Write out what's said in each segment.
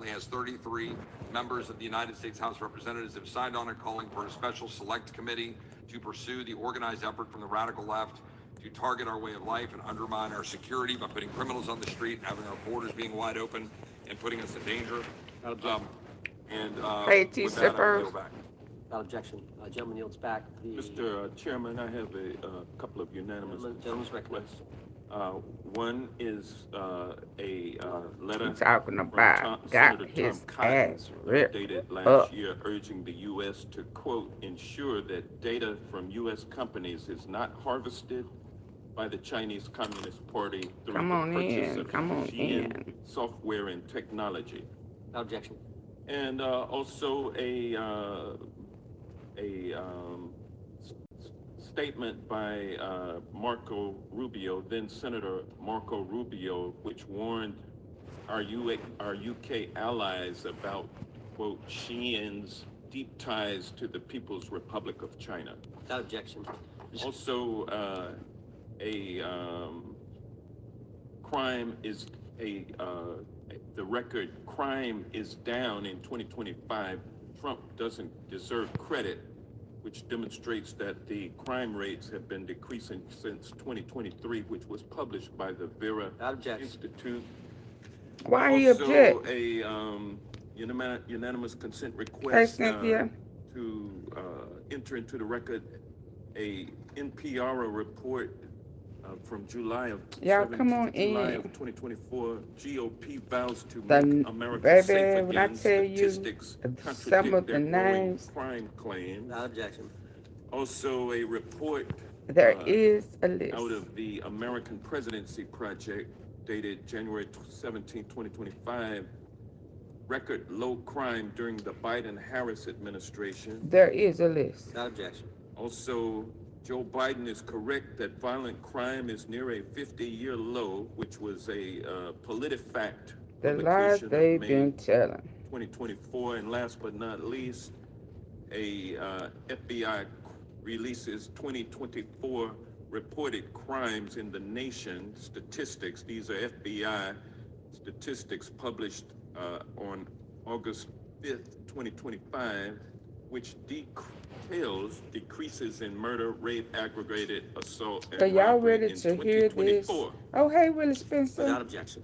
currently has 33 members of the United States House of Representatives have signed on and calling for a special select committee to pursue the organized effort from the radical left to target our way of life and undermine our security by putting criminals on the street, having our borders being wide open, and putting us in danger. Hey, With that, I yield back. Without objection. Gentleman yields back. Mr. Chairman, I have a couple of unanimous Gentleman's recognized. One is a letter He's talking from about got Senator his Tom Cotton ass ripped dated last up. year urging the U.S. to, quote, ensure that data from U.S. companies is not harvested by the Chinese Communist Party through Come the on purchase in, of come on Xi'an in. software and technology. Without objection. And also a statement by Marco Rubio, then Senator Marco Rubio, which warned our UK allies about, quote, Xi'an's deep ties to the People's Republic of China. Without objection. Also, crime is the record crime is down in 2025. Trump doesn't deserve credit, which demonstrates that the crime rates have been decreasing since 2023, which was published by the Vera Institute. Why he Also, object? a unanimous consent request Cynthia. to enter into the record a NPR report from July of Y'all come on July in. of 2024. GOP vows to The make America baby, safe when I again. tell you Statistics some contradict of their the growing names, crime claims. Without objection. Also, a report there is a list. out of the American Presidency Project dated January 17, 2025. Record low crime during the Biden-Harris administration. There is a list. Without objection. Also, Joe Biden is correct that violent crime is near a 50-year low, which was a PolitiFact The lies publication of they've May been telling. 2024. And last but not least, a FBI releases 2024 reported crimes in the nation statistics. These are FBI statistics published on August 5th, 2025, which details decreases in murder, rape, aggravated assault, and Are y'all robbery ready in to hear this? 2024. Oh, hey, Willie Without Spencer. objection.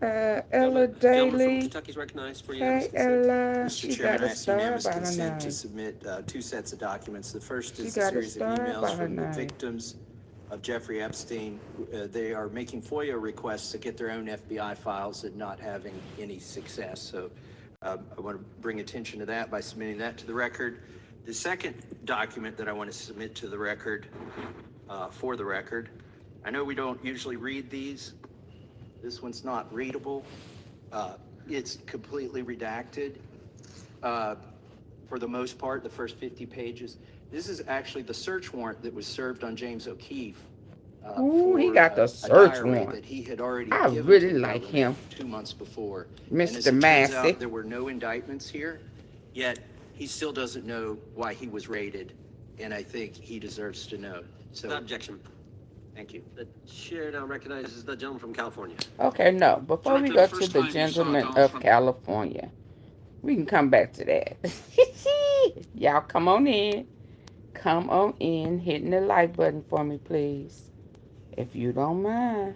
Ella Gentleman from Daly. Kentucky's recognized for Hey, unanimous consent. Ella. Mr. She Chairman, got I a ask star unanimous by her consent to name. submit two sets of documents. The first She is a got a series of star by emails her from the name. victims of Jeffrey Epstein. They are making FOIA requests to get their own FBI files and not having any success. So I want to bring attention to that by submitting that to the record. The second document that I want to submit to the record, for the record, I know we don't usually read these. This one's not readable. It's completely redacted. For the most part, the first 50 pages. This is actually the search warrant that was served on James O'Keefe. Ooh, he for got the a search diary warrant. that he had already I given really to the like government him. 2 months before. Mr. And as it turns Massey. out, there were no indictments here, yet he still doesn't know why he was raided, and I think he deserves to know. So, Without objection. thank you. The chair now recognizes the gentleman from California. Okay, no. Before we go to the gentleman of California, we can come back to that. Y'all come on in. Come on in. Hitting the like button for me, please. If you don't mind.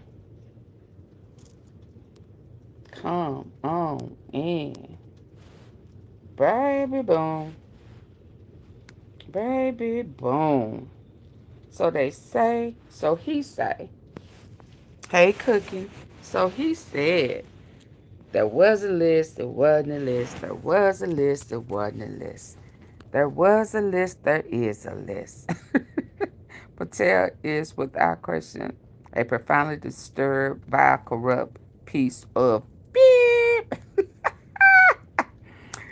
Come on in. Baby boom. Baby boom. So they say, so he say. Hey, Cookie. So he said, there was a list, there wasn't a list. There was a list, there wasn't a list. There was a list, there is a list. Patel is, without question, a profoundly disturbed, vile, corrupt piece of beep.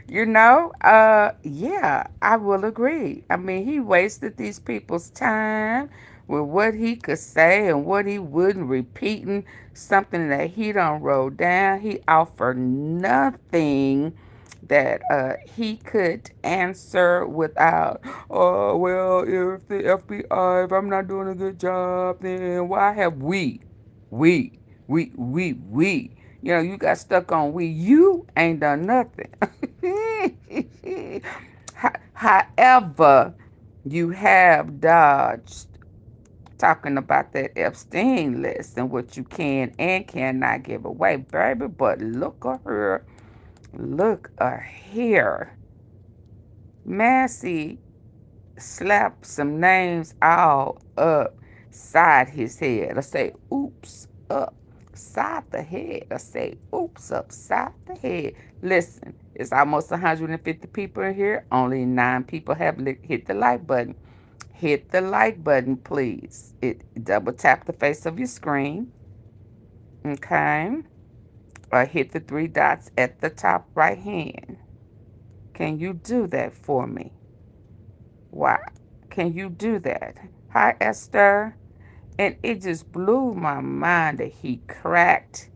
Yeah, I will agree. I mean, he wasted these people's time with what he could say and what he wouldn't, repeating something that he done wrote down. He offered nothing that he could answer without, oh, well, if the FBI, if I'm not doing a good job, then why have we, You got stuck on we. You ain't done nothing. However, you have dodged talking about that Epstein list and what you can and cannot give away, baby. But look at her. Look at here. Massey slapped some names all upside his head. I say, oops, upside the head. I say, oops, upside the head. Listen, it's almost 150 people in here. Only 9 people have hit the like button. Hit the like button, please. It double tap the face of your screen. Okay. Or hit the 3 dots at the top right hand. Can you do that for me? Why? Can you do that? Hi, Esther. And it just blew my mind that he cracked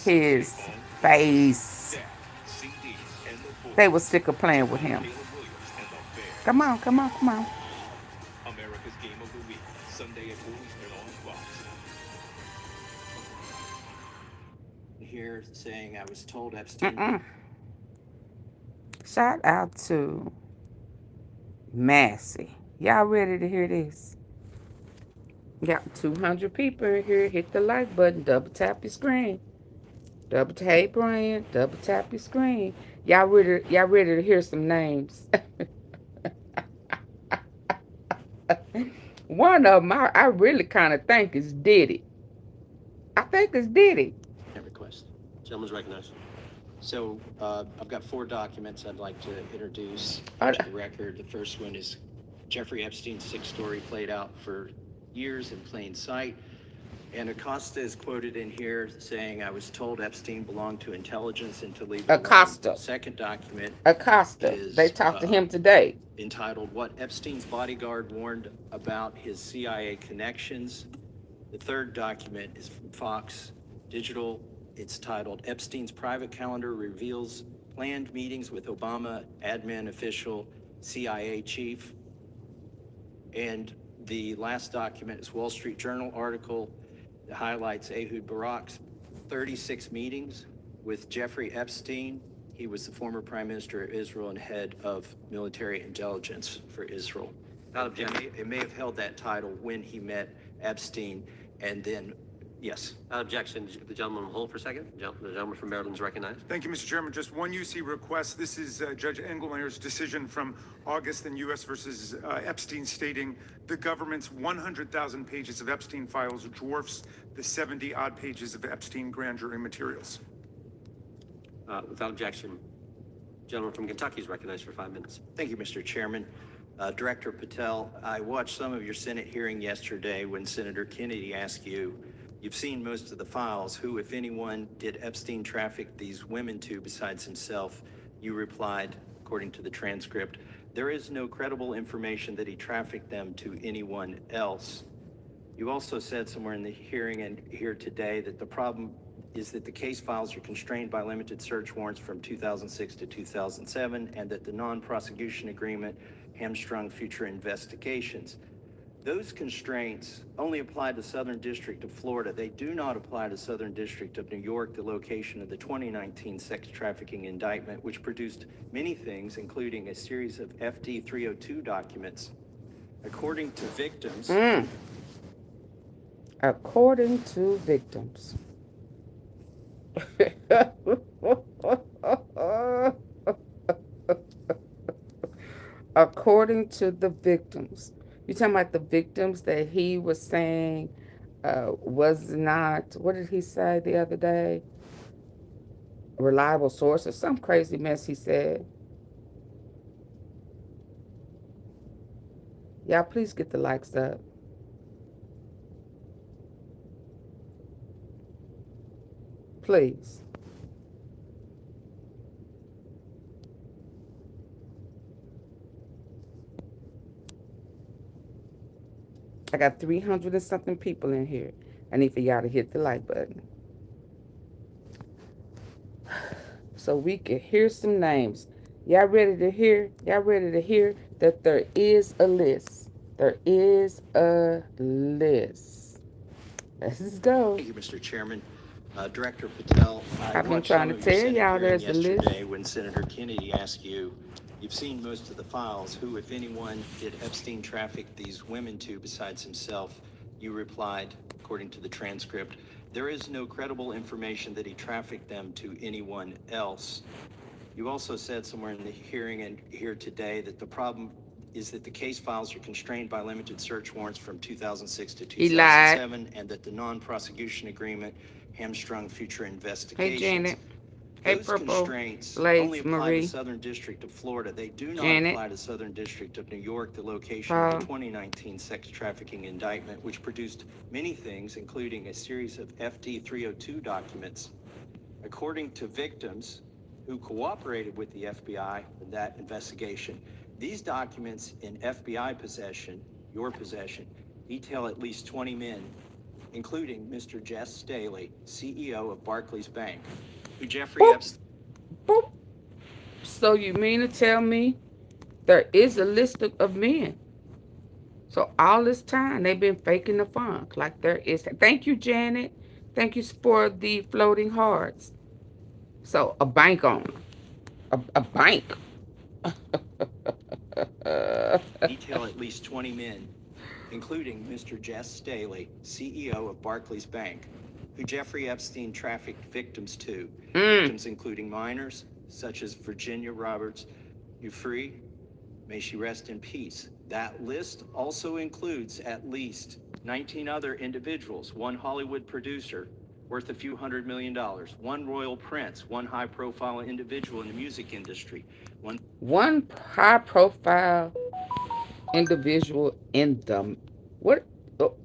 his face. They were sick of playing with him. Come on, come on, come on. America's Game of the Week, Sunday at 4 Eastern on Fox. Here saying I was told Epstein. Shout out to Massey. Y'all ready to hear this? Got 200 people in here. Hit the like button. Double tap your screen. Double tap, hey Brian. Double tap your screen. Y'all ready to hear some names? One of them I really kind of think is Diddy. I think it's Diddy. That request. Gentleman's recognized. So I've got 4 documents I'd like to introduce to the record. The first one is Jeffrey Epstein's 6 story played out for years in plain sight. And Acosta is quoted in here saying, I was told Epstein belonged to intelligence and to leave it alone. Acosta. The second document Acosta. is, They talked to him today. Entitled What Epstein's Bodyguard Warned About His CIA Connections. The third document is from Fox Digital. It's titled Epstein's Private Calendar Reveals Planned Meetings with Obama Admin Official CIA Chief. And the last document is Wall Street Journal article that highlights Ehud Barak's 36 meetings with Jeffrey Epstein. He was the former Prime Minister of Israel and head of military intelligence for Israel. It may have held that title when he met Epstein, and then, yes. Objection. The gentleman will hold for a second. The gentleman from Maryland is recognized. Thank you, Mr. Chairman. Just one UC request. This is Judge Engelmeyer's decision from August in U.S. versus Epstein, stating the government's 100,000 pages of Epstein files dwarfs the 70-odd pages of Epstein grand jury materials. Without objection, gentleman from Kentucky is recognized for 5 minutes. Thank you, Mr. Chairman. Director Patel, I watched some of your Senate hearing yesterday when Senator Kennedy asked you, you've seen most of the files, who, if anyone, did Epstein traffic these women to besides himself? You replied, according to the transcript, there is no credible information that he trafficked them to anyone else. You also said somewhere in the hearing and here today that the problem is that the case files are constrained by limited search warrants from 2006 to 2007, and that the non-prosecution agreement hamstrung future investigations. Those constraints only apply to Southern District of Florida. They do not apply to Southern District of New York, the location of the 2019 sex trafficking indictment, which produced many things, including a series of FD 302 documents. According to victims... According to victims. According to the victims. You talking about the victims that he was saying was not, what did he say the other day? Reliable source or some crazy mess he said. Y'all please get the likes up. Please. I got 300 and something people in here. I need for y'all to hit the like button, so we can hear some names. Y'all ready to hear? Y'all ready to hear that there is a list? There is a list. Let's go. Thank you, Mr. Chairman. Director Patel, I I've been watched trying some to of your tell Senate y'all hearing there's a list. yesterday when Senator Kennedy asked you, you've seen most of the files, who, if anyone, did Epstein traffic these women to besides himself? You replied, according to the transcript, there is no credible information that he trafficked them to anyone else. You also said somewhere in the hearing and here today that the problem is that the case files are constrained by limited search warrants from 2006 to He lied. 2007, and that the non-prosecution agreement hamstrung future Hey, investigations. Janet. Hey, Those Purple constraints Blades only apply to Marie. the Southern District of Florida. They do not Janet. apply to Southern District of New York, the location of Paul. the 2019 sex trafficking indictment, which produced many things, including a series of FD 302 documents. According to victims who cooperated with the FBI in that investigation, these documents in FBI possession, your possession, detail at least 20 men, including Mr. Jess Staley, CEO of Barclays Bank, who Jeffrey Boop. Epstein. Boop. So you mean to tell me there is a list of men? So all this time they've been faking the funk like there is. Thank you, Janet. Thank you for the floating hearts. So a bank owner, a bank. Detail at least 20 men, including Mr. Jess Staley, CEO of Barclays Bank, who Jeffrey Epstein trafficked victims to. Victims including minors, such as Virginia Roberts. You free? May she rest in peace. That list also includes at least 19 other individuals, one Hollywood producer worth a few $100 million, one royal prince, one high-profile individual in the music industry, One high profile individual in the what? Oh,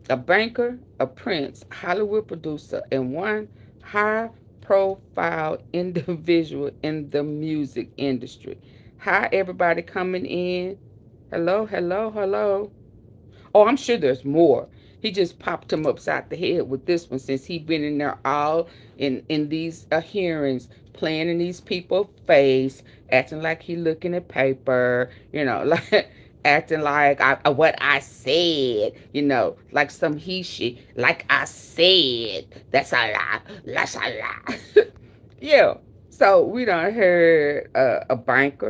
a banker, a prince, Hollywood producer, and one high profile individual in the music industry. Hi, everybody coming in. Hello, hello, hello. Oh, I'm sure there's more. He just popped him upside the head with this one since he been in there all in these hearings, playing in these people's face, acting like he looking at paper, like acting like what I said, like some he she, like I said. That's a lie. That's a lie. Yeah. So we done heard a bank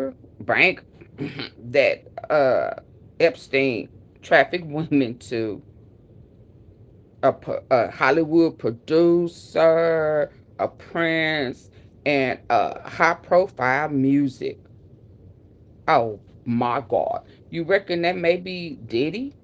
that Epstein trafficked women to, a Hollywood producer, a prince, and high profile music. Oh my God. You reckon that may be Diddy?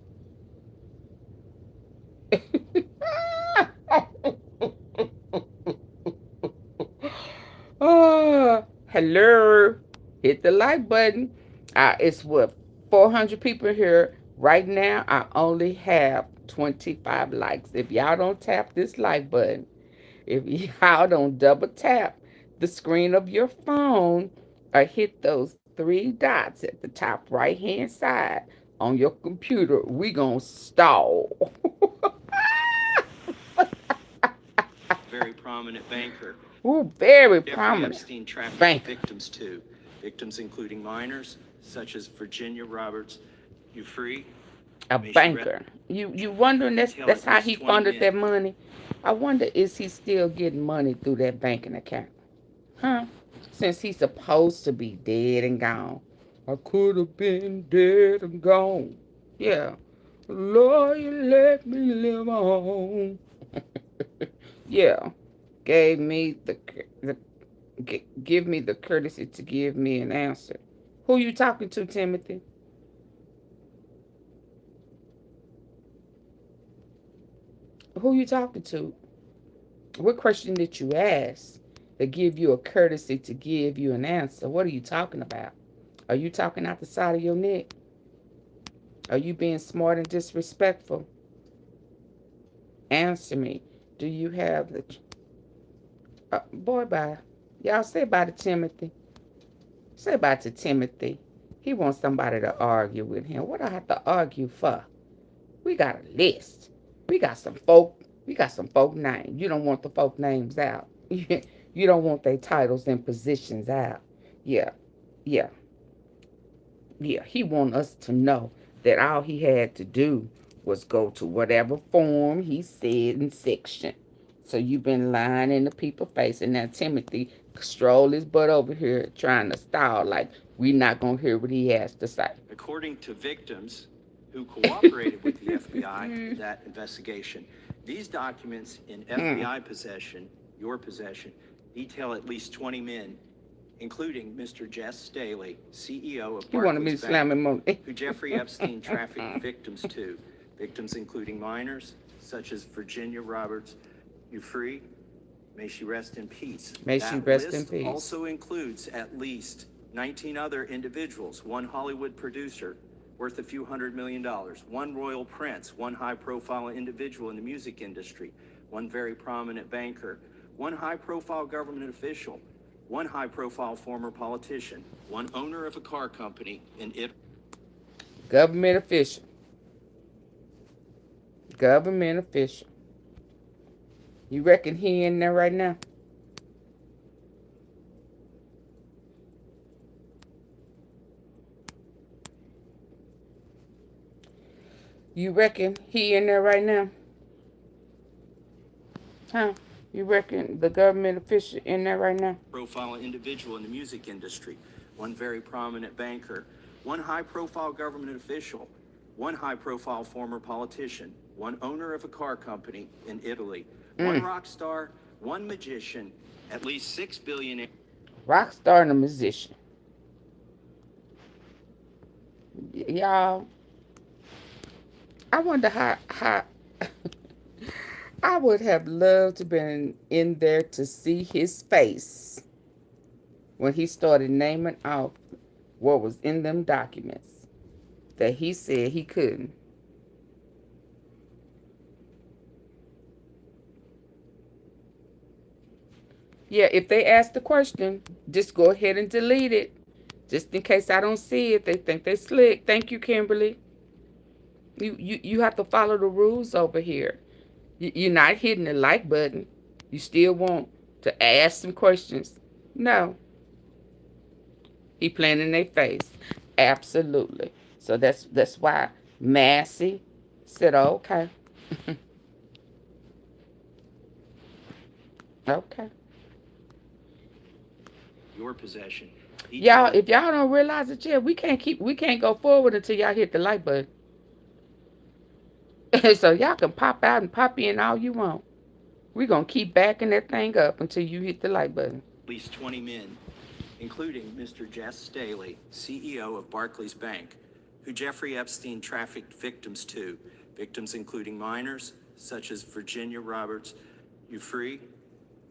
Hello. Hit the like button. It's what, 400 people here. Right now, I only have 25 likes. If y'all don't tap this like button, if y'all don't double tap the screen of your phone or hit those three dots at the top right hand side on your computer, we gonna stall. very prominent banker. Ooh, very Jeffrey prominent Epstein trafficked banker. victims to. Victims including minors, such as Virginia Roberts. You free? A May she banker. You wondering that's how he funded that money? I wonder, is he still getting money through that banking account? Huh? Since he's supposed to be dead and gone. I could have been dead and gone. Yeah. Lord, you let me live on. Yeah. Gave me give me the courtesy to give me an answer. Who you talking to, Timothy? Who you talking to? What question did you ask to give you a courtesy to give you an answer? What are you talking about? Are you talking out the side of your neck? Are you being smart and disrespectful? Answer me. Do you have the boy? Bye. Y'all say bye to Timothy. Say bye to Timothy. He wants somebody to argue with him. What do I have to argue for? We got a list. We got some folk. We got some folk names. You don't want the folk names out. You don't want their titles and positions out. Yeah, yeah, yeah. He want us to know that all he had to do was go to whatever form he said in section So you've been lying in the people's face, and now Timothy stroll his butt over here trying to stall like we not gonna hear what he has to say. According to victims who cooperated with the FBI in that investigation, these documents in FBI possession, your possession, detail at least 20 men, including Mr. Jess Staley, CEO of You want me to Barclays slam him on? Bank, who Jeffrey Epstein trafficked victims to. Victims including minors, such as Virginia Roberts Ufree, may she rest in peace. May she rest in list peace. also includes at least 19 other individuals, one Hollywood producer worth a few $100 million, one royal prince, one high-profile individual in the music industry, one very prominent banker, one high-profile government official, one high-profile former politician, one owner of a car company in Italy. Government official. Government official. You reckon he in there right now? You reckon he in there right now? Huh? You reckon the government official in there right now? Profile individual in the music industry, one very prominent banker, one high-profile government official, one high-profile former politician, one owner of a car company in Italy, one rock star, one magician, at least 6 billionaires. Rock star and a musician. Y'all, I wonder how I would have loved to been in there to see his face when he started naming off what was in them documents that he said he couldn't. Yeah, if they ask the question, just go ahead and delete it. Just in case I don't see it, they think they slick. Thank you, Kimberly. You have to follow the rules over here. You're not hitting the like button. You still want to ask some questions. No. He playing in their face. Absolutely. So that's why Massey said, okay. Okay. Your possession. Y'all, if y'all don't realize it yet, we can't go forward until y'all hit the like button. So y'all can pop out and pop in all you want. We're going to keep backing that thing up until you hit the like button. At least 20 men, including Mr. Jess Staley, CEO of Barclays Bank, who Jeffrey Epstein trafficked victims to. Victims including minors, such as Virginia Roberts Ufree,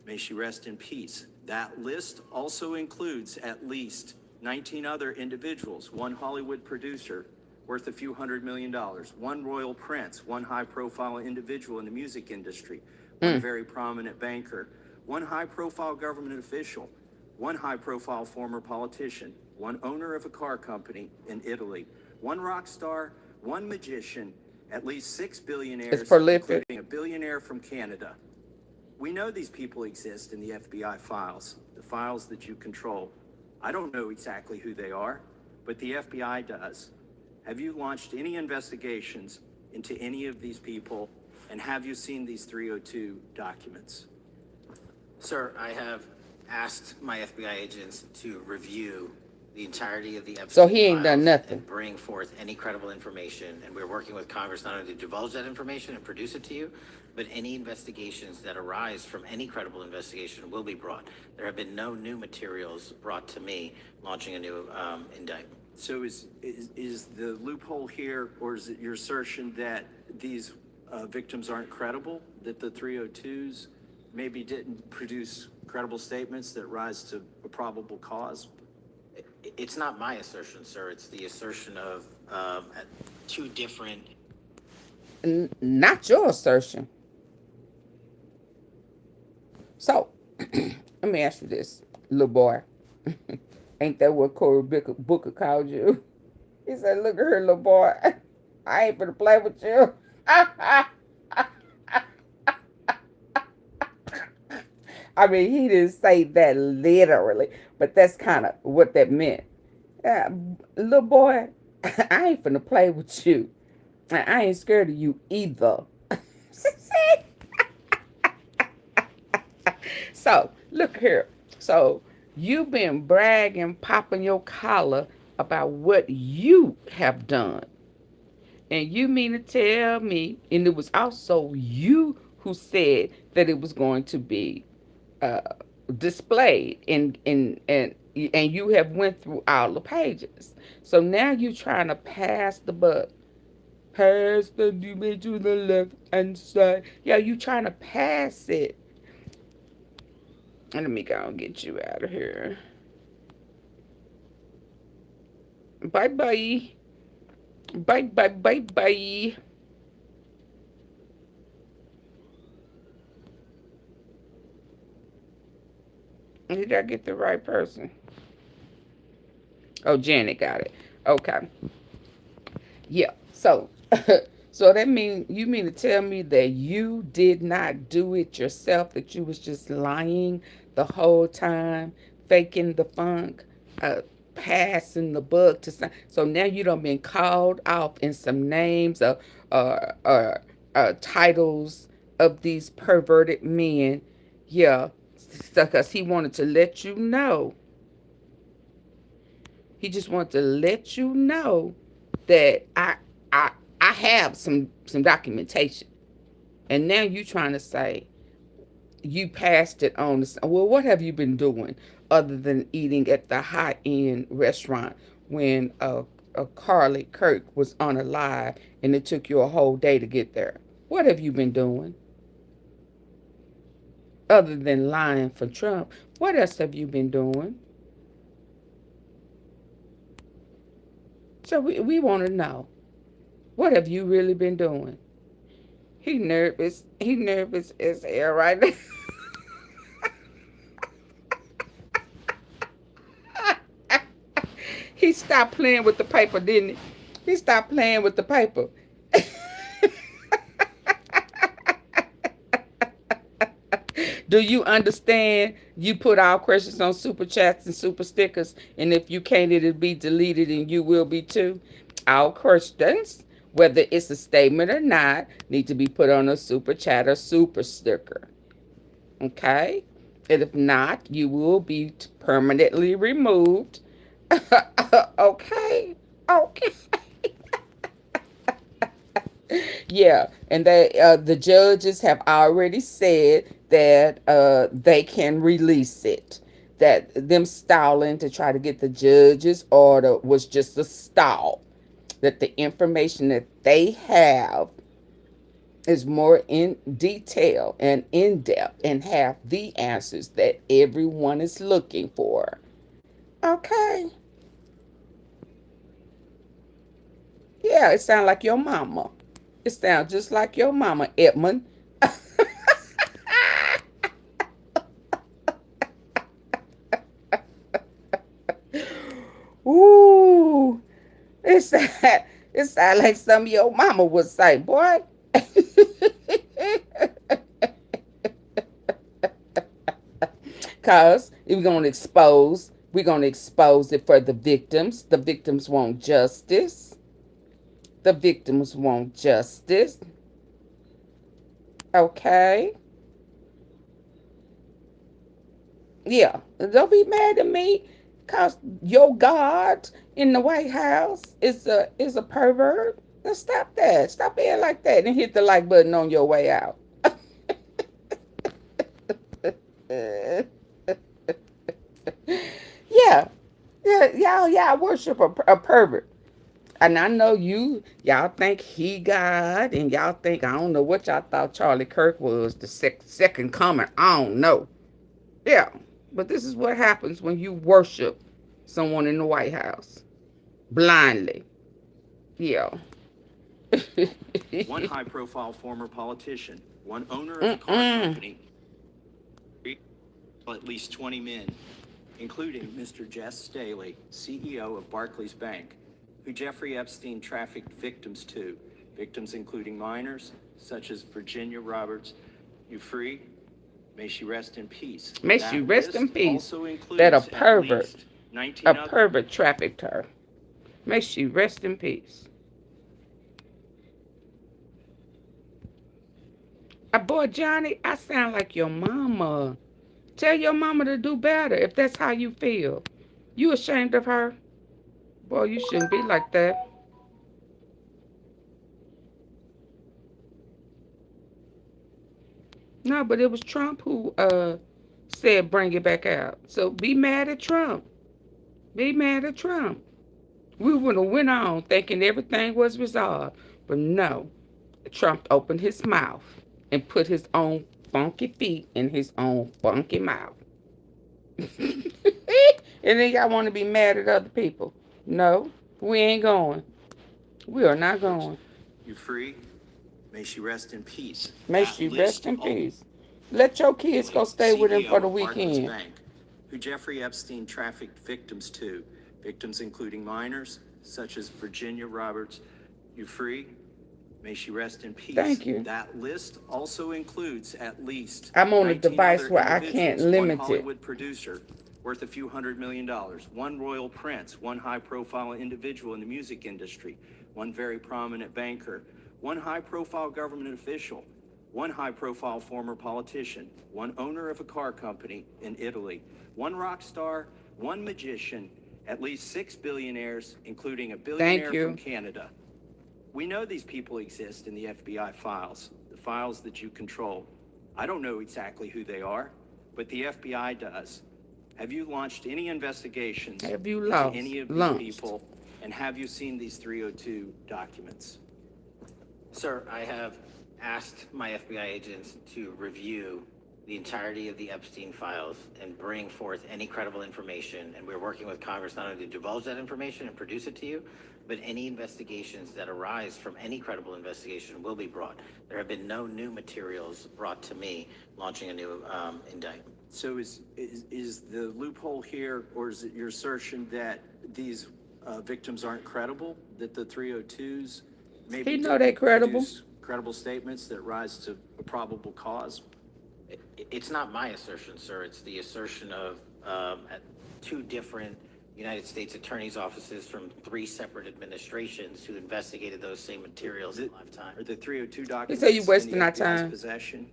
may she rest in peace. That list also includes at least 19 other individuals, one Hollywood producer worth a few $100 million, one royal prince, one high-profile individual in the music industry, one very prominent banker, one high-profile government official, one high-profile former politician, one owner of a car company in Italy, one rock star, one magician, at least 6 billionaires, It's prolific. including a billionaire from Canada. We know these people exist in the FBI files, the files that you control. I don't know exactly who they are, but the FBI does. Have you launched any investigations into any of these people, and have you seen these 302 documents? Sir, I have asked my FBI agents to review the entirety of the Epstein So he ain't done files nothing. and bring forth any credible information. And we're working with Congress not only to divulge that information and produce it to you, but any investigations that arise from any credible investigation will be brought. There have been no new materials brought to me launching a new indictment. So is the loophole here, or is it your assertion that these victims aren't credible, that the 302s maybe didn't produce credible statements that rise to a probable cause? It's not my assertion, sir. It's the assertion of two different. Not your assertion. So, let me ask you this, little boy. Ain't that what Cory Booker called you? He said, look at her, little boy. I ain't gonna play with you. I mean, he didn't say that literally, but that's kind of what that meant. Little boy, I ain't finna play with you. I ain't scared of you either. So, look here. So, you've been bragging, popping your collar about what you have done. And you mean to tell me, and it was also you who said that it was going to be uh, displayed, and you have went through all the pages. So now you're trying to pass the buck. Pass the duvet to the left hand side. Yeah, you trying to pass it. Let me go and get you out of here. Bye bye. Bye bye bye bye. Did I get the right person? Oh, Janet got it. Okay. Yeah. So, so that mean you mean to tell me that you did not do it yourself? That you was just lying the whole time, faking the funk, passing the buck to some. So now you done been called off in some names of titles of these perverted men. Yeah, because he wanted to let you know. He just wanted to let you know that I I have some documentation. And now you trying to say you passed it on. Well, what have you been doing other than eating at the high-end restaurant when Carly Kirk was on a live and it took you a whole day to get there? What have you been doing other than lying for Trump? What else have you been doing? So we want to know, what have you really been doing? He nervous. He nervous as hell right now. He stopped playing with the paper, didn't he? He stopped playing with the paper. Do you understand? You put our questions on super chats and super stickers, and if you can't, it'll be deleted, and you will be too. Our questions, whether it's a statement or not, need to be put on a super chat or super sticker. Okay? And if not, you will be permanently removed. Okay? Okay. Yeah, and the judges have already said that they can release it. That them stalling to try to get the judge's order was just a stall. That the information that they have is more in detail and in depth and have the answers that everyone is looking for. Okay. Yeah, it sounds like your mama. It sounds just like your mama, Edmund. Ooh, it sound like some of your mama would say, boy. Cause we're gonna expose it for the victims. The victims want justice. The victims want justice. Okay. Yeah. Don't be mad at me. Cause your God in the White House is a pervert. Now stop that. Stop being like that and hit the like button on your way out. Yeah. Yeah, y'all worship a pervert. And I know y'all think he God, and y'all think, I don't know what y'all thought Charlie Kirk was, the second coming. I don't know. Yeah, but this is what happens when you worship someone in the White House blindly. Yeah. One high-profile former politician, one owner of a car company, at least 20 men, including Mr. Jess Staley, CEO of Barclays Bank, who Jeffrey Epstein trafficked victims to, victims including minors, such as Virginia Roberts. You free? May she rest in peace. May she rest in peace. Also includes That a at pervert, least 19 a other pervert trafficked her. May she rest in peace. Boy, Johnny, I sound like your mama. Tell your mama to do better if that's how you feel. You ashamed of her? Boy, you shouldn't be like that. No, but it was Trump who said bring it back out. So be mad at Trump. Be mad at Trump. We would have went on thinking everything was resolved. But no, Trump opened his mouth and put his own funky feet in his own funky mouth. And then y'all want to be mad at other people. No, we ain't going. We are not going. You free? May she rest in peace. May That she list rest in peace. Let your kids go stay with him for the CEO of Barclays weekend. Bank, who Jeffrey Epstein trafficked victims to, victims including minors, such as Virginia Roberts. You free? May she rest in peace. Thank you. That list also includes at least I'm on a 19 device other where I can't individuals, limit it. one Hollywood producer worth a few $100 million, one royal prince, one high-profile individual in the music industry, one very prominent banker, one high-profile government official, one high-profile former politician, one owner of a car company in Italy, one rock star, one magician, at least 6 billionaires, including a billionaire you. from Canada. We know these people exist in the FBI files, the files that you control. I don't know exactly who they are, but the FBI does. Have you launched any investigations Have you into any of these launched? people, and have you seen these 302 documents? Sir, I have asked my FBI agents to review the entirety of the Epstein files and bring forth any credible information. And we're working with Congress not only to divulge that information and produce it to you, but any investigations that arise from any credible investigation will be brought. There have been no new materials brought to me launching a new indictment. So is the loophole here, or is it your assertion that these victims aren't credible, that the 302s maybe He know they credible. produce credible statements that rise to a probable cause? It's not my assertion, sir. It's the assertion of two different United States attorneys' offices from 3 separate administrations who investigated those same materials in lifetime. Are the 302 documents said you wasting in the our FBI's time. possession?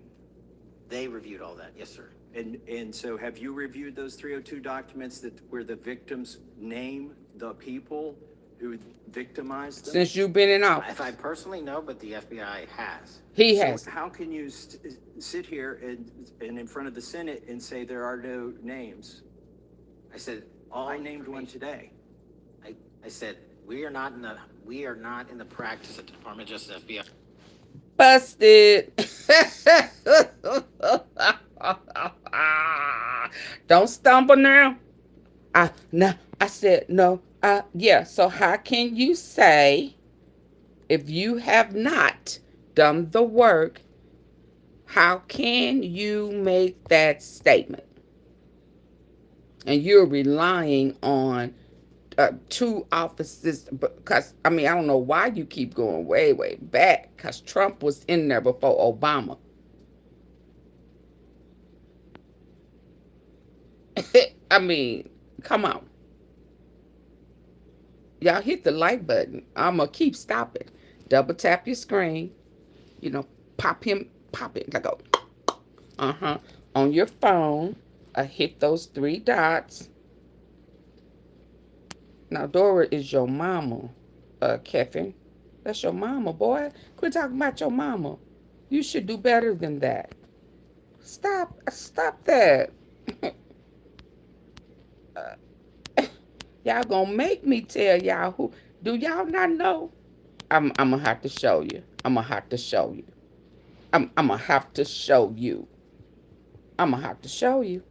They reviewed all that, yes, sir. And so have you reviewed those 302 documents that where the victims name the people who victimized them? Since you've been in If office, I personally know, but the FBI has. he So has. how can you sit here and in front of the Senate and say there are no names? I said all. I named one information- today. I said we are not in the practice of the Department of Justice FBI. Busted. Don't stumble now. I said no. Yeah. So how can you say if you have not done the work? How can you make that statement? And you're relying on 2 offices, because I don't know why you keep going way back, because Trump was in there before Obama. Come on, y'all hit the like button. I'm gonna keep stopping. Double tap your screen, pop it like on your phone. Hit those 3 dots. Now, Dora is your mama, Kevin. That's your mama, boy. Quit talking about your mama. You should do better than that. Stop that. Y'all gonna make me tell y'all who. Do y'all not know? I'm gonna have to show you. I'm gonna have to show you. I'm gonna have to show you. I'm gonna have to show you.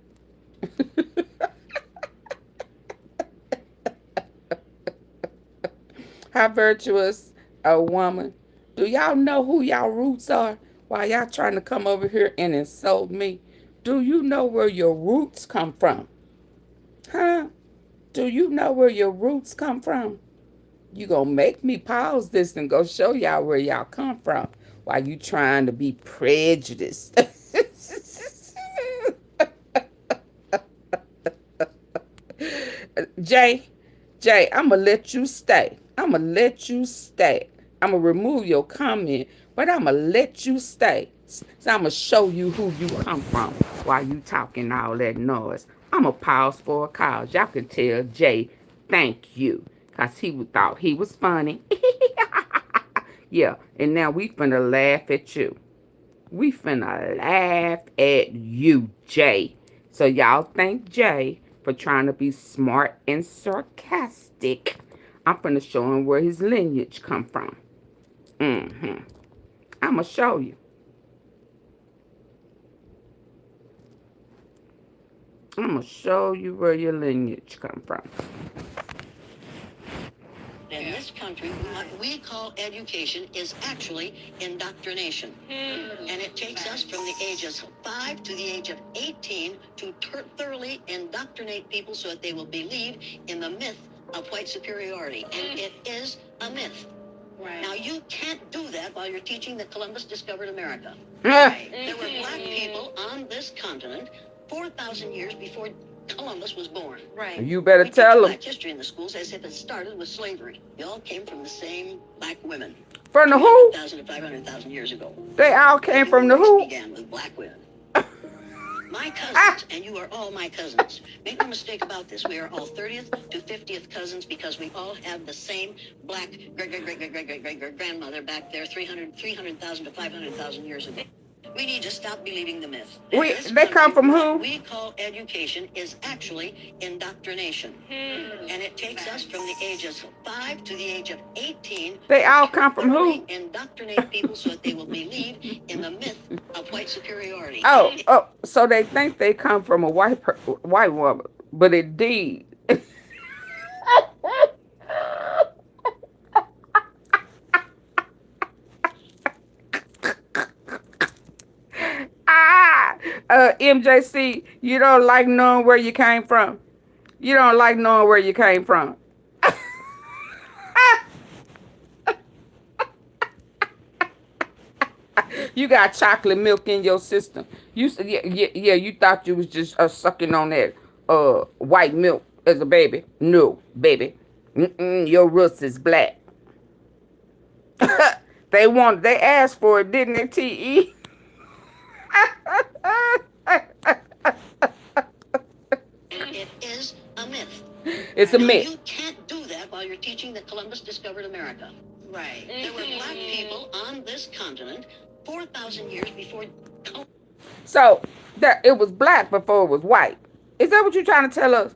How virtuous a woman. Do y'all know who y'all roots are? While y'all trying to come over here and insult me? Do you know where your roots come from? Huh? Do you know where your roots come from? You gonna make me pause this and go show y'all where y'all come from while you trying to be prejudiced. Jay, I'm gonna let you stay. I'm gonna remove your comment, but I'm gonna let you stay. So I'm gonna show you who you come from. while you talking all that noise. I'm a pause for a cause. Y'all can tell Jay thank you. Because he thought he was funny. Yeah, and now we finna laugh at you. We finna laugh at you, Jay. So y'all thank Jay for trying to be smart and sarcastic. I'm finna show him where his lineage come from. I'ma show you. I'ma show you where your lineage come from. In this country, what we call education is actually indoctrination. And it takes us from the ages of 5 to the age of 18 to thoroughly indoctrinate people so that they will believe in the myth of white superiority. And it is a myth. Right. Now, you can't do that while you're teaching that Columbus discovered America. Right. There were black people on this continent 4,000 years before Columbus was born. Right. You better we tell them. Black history in the schools as if it started with slavery. They all came from the same black women. From the who? 300,000 to 500,000 years ago. They all came from the who? Began with black women. My cousins, and you are all my cousins. Make no mistake about this. We are all 30th to 50th cousins because we all have the same black great-great-great-great-great-great-grandmother back there 300,000 to 500,000 years ago. We need to stop believing the myth. They come from who? What we call education is actually indoctrination. And it takes us from the ages of 5 to the age of 18. They all come from who? Indoctrinate people so that they will believe in the myth of white superiority. Oh, so they think they come from a white woman, but indeed. MJC, you don't like knowing where you came from. You don't like knowing where you came from. You got chocolate milk in your system. You said, yeah. You thought you was just sucking on that white milk as a baby. No, baby. Your roots is black. They asked for it, didn't they, T.E.? It is a myth. It's a myth. You can't do that while you're teaching that Columbus discovered America. Right. There were black people on this continent 4,000 years before Columbus. So that it was black before it was white. Is that what you're trying to tell us?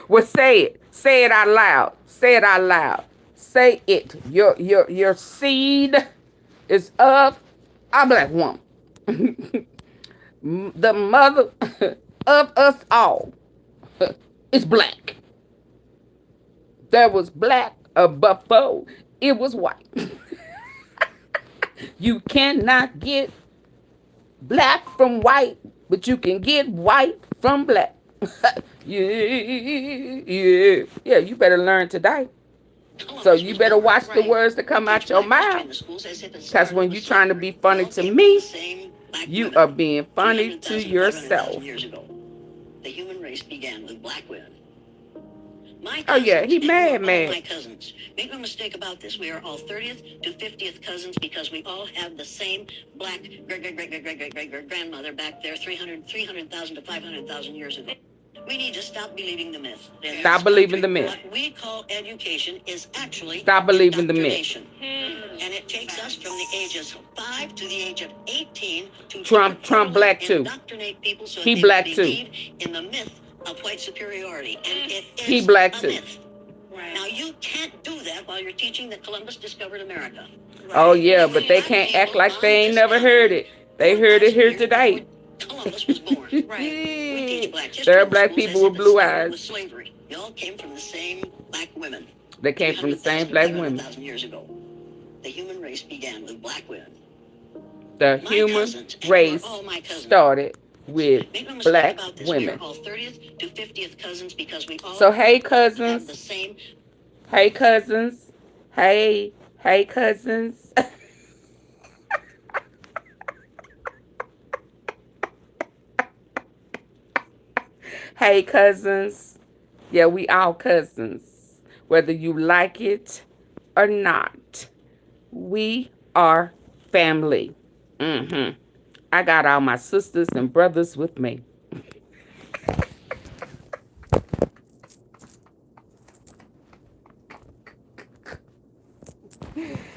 Well, say it. Say it out loud. Say it out loud. Say it. Your seed is of a black woman. The mother of us all is black. There was black before it was white. You cannot get black from white, but you can get white from black. Yeah, you better learn today. So you better watch the words that come out your mouth. Because when you're trying to be funny to me, you are being funny to yourself. The human race began with black women. Oh yeah, he mad. My cousins. Make no mistake about this. We are all 30th to 50th cousins because we all have the same black great-great-great-great-great-grandmother back there 300,000 to 500,000 years ago. We need to stop believing the myth. Stop believing the myth. What we call education is actually stop believing the myth. And it takes us from the ages of 5 to the age of 18 to Trump black too. Indoctrinate people so he they black believe too. In the myth of white superiority. And it is he black a too. Myth. Right. Now you can't do that while you're teaching that Columbus discovered America. Right. Oh yeah, but they can't act like they ain't never heard it. They heard it here today. Columbus was born. Right. We teach black history. There are black people with blue eyes. Slavery. They all came from the same black women. They came from the same black women. 1,000 years ago. The human race began with black women. The human race started with black women. All 30th to 50th cousins because we all so hey cousins. The same. Hey cousins. Hey cousins. Hey cousins. Yeah, we all cousins. whether you like it or not. We are family. I got all my sisters and brothers with me.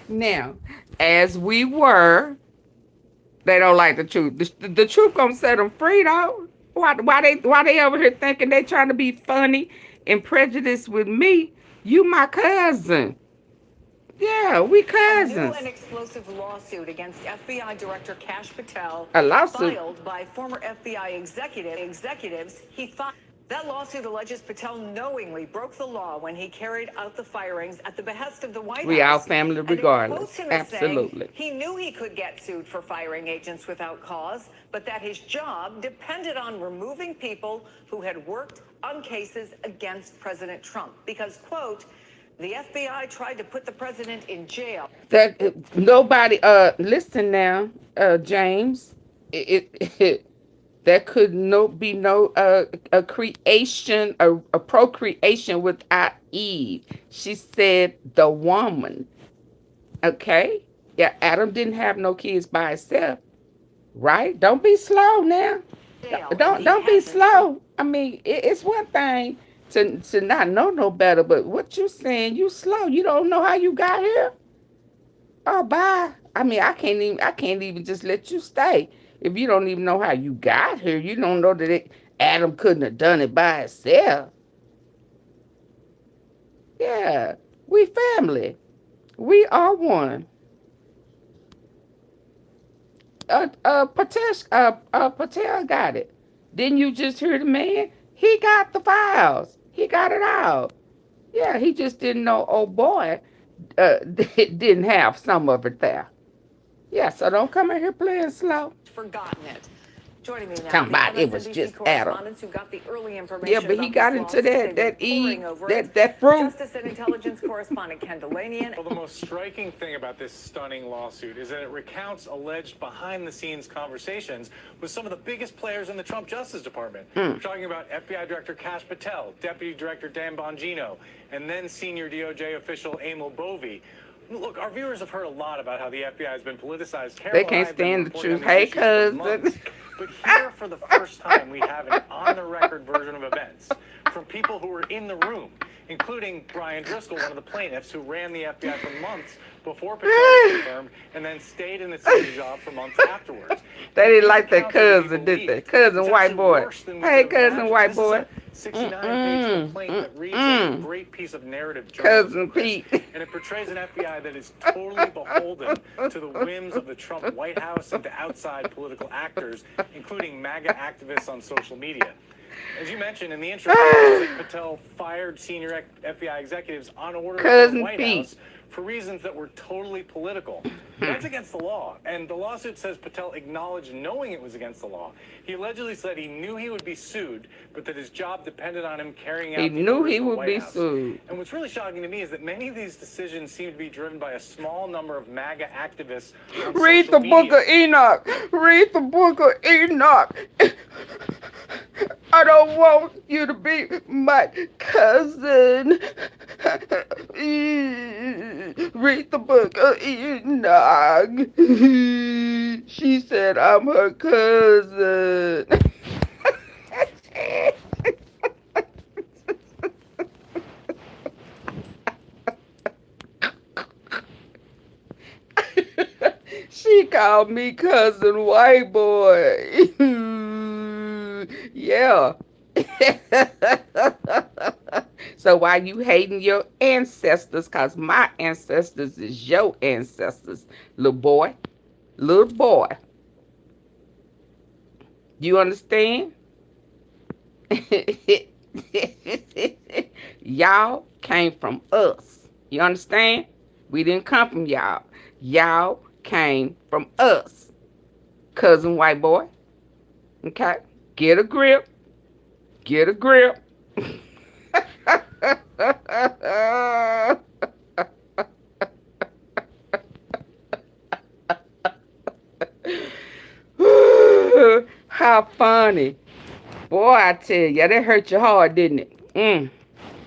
Now, as we were, they don't like the truth. The truth gonna set them free, though. Why they over here thinking they trying to be funny and prejudiced with me? You my cousin. Yeah, we cousins. A new and explosive lawsuit against FBI Director Kash Patel. A lawsuit filed by former FBI executives. That lawsuit alleges Patel knowingly broke the law when he carried out the firings at the behest of the White House. We all family regardless. And it quotes him as Absolutely. saying he knew he could get sued for firing agents without cause, but that his job depended on removing people who had worked on cases against President Trump. Because, quote, the FBI tried to put the president in jail. That nobody. Listen now, James. There could be no a creation, a procreation without Eve. She said the woman. Okay? Yeah, Adam didn't have no kids by himself. Right? Don't be slow now. Don't be slow. I mean, it's one thing to not know no better, but what you saying, you slow. You don't know how you got here? Oh, bye. I mean, I can't even just let you stay. If you don't even know how you got here, you don't know that Adam couldn't have done it by himself. Yeah, we family. We are one. Patel got it. Didn't you just hear the man? He got the files. He got it out. Yeah, he just didn't know old boy didn't have some of it there. Yeah, so don't come in here playing slow. Forgotten it. Joining me now, Talking about it was just Adam. Who got the early information. Yeah, but he got into that fruit. Justice and Intelligence correspondent Ken Delanian. Well, the most striking thing about this stunning lawsuit is that it recounts alleged behind-the-scenes conversations with some of the biggest players in the Trump Justice Department. We're talking about FBI Director Kash Patel, Deputy Director Dan Bongino, and then senior DOJ official Emil Bovee. Look, our viewers have heard a lot about how the FBI has been politicized. They can't stand the truth. Hey, cousin. But here, for the first time, we have an on-the-record version of events from people who were in the room, including Brian Driscoll, one of the plaintiffs, who ran the FBI for months before Patel was confirmed, and then stayed in the same job for months afterwards. They didn't like that cousin, did they? Cousin white boy. Hey, cousin white boy. 69-page complaint that reads like a great piece of narrative journalism. Cousin Pete. And it portrays an FBI that is totally beholden to the whims of the Trump White House and to outside political actors, including MAGA activists on social media. As you mentioned in the intro, Patel fired senior FBI executives on order from the White House for reasons that were totally political. That's against the law, and the lawsuit says Patel acknowledged knowing it was against the law. He allegedly said he knew he would be sued, but that his job depended on him carrying out He knew he would be sued. And what's really shocking to me is that many of these decisions seem to be driven by a small number of MAGA activists on Read the social book media. of Enoch. Read the book of Enoch. I don't want you to be my cousin. Read the book of Enoch. She said I'm her cousin. She called me cousin white boy. Yeah. So why you hating your ancestors? Because my ancestors is your ancestors, little boy. Little boy. You understand? Y'all came from us. You understand? We didn't come from y'all. Y'all came from us. Cousin white boy. Okay? Get a grip. Get a grip. How funny. Boy, I tell you, that hurt your heart, didn't it?